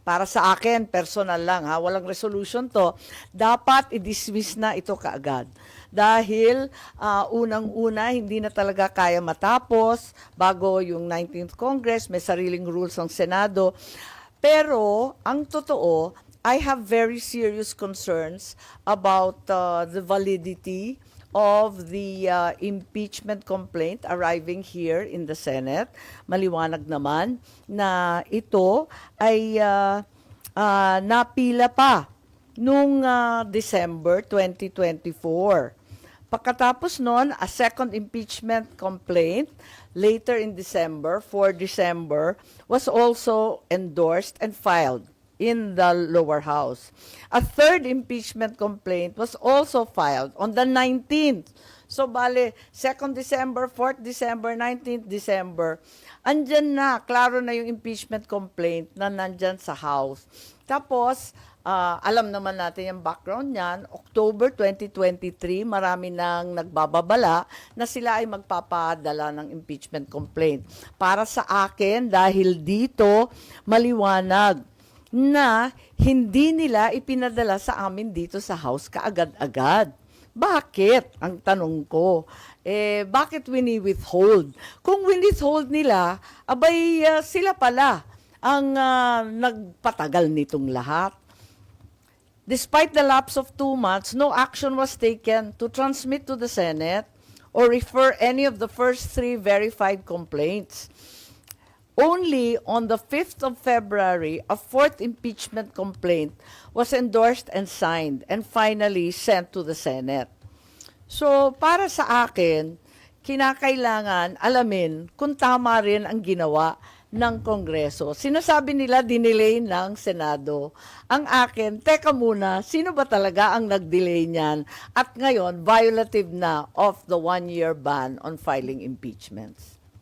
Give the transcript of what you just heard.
para sa akin, personal lang ha, walang resolution to, dapat i-dismiss na ito kaagad. Dahil unang-una, hindi na talaga kaya matapos bago yung 19th Congress, may sariling rules ang Senado. Pero ang totoo, I have very serious concerns about the validity of the impeachment complaint arriving here in the Senate. Maliwanag naman na ito ay napila pa nung December 2024. Pagkatapos nun, a second impeachment complaint later in December, 4 December, was also endorsed and filed in the lower house. A third impeachment complaint was also filed on the 19th. So, bale, 2nd December, 4th December, 19th December, andyan na, klaro na yung impeachment complaint na nandyan sa house. Tapos, alam naman natin yung background niyan, October 2023, marami nang nagbababala na sila ay magpapadala ng impeachment complaint. Para sa akin, dahil dito, maliwanag na hindi nila ipinadala sa amin dito sa house kaagad-agad. Bakit? Ang tanong ko. Bakit wini-withhold? Kung wini-withhold nila, abay sila pala ang nagpatagal nitong lahat. Despite the lapse of 2 months, no action was taken to transmit to the Senate or refer any of the first 3 verified complaints. Only on the 5th of February, a 4th impeachment complaint was endorsed and signed and finally sent to the Senate. So, para sa akin, kinakailangan alamin kung tama rin ang ginawa ng Kongreso. Sinasabi nila dinelay ng Senado. Ang akin, teka muna, sino ba talaga ang nag-delay niyan? At ngayon, violative na of the 1-year ban on filing impeachments.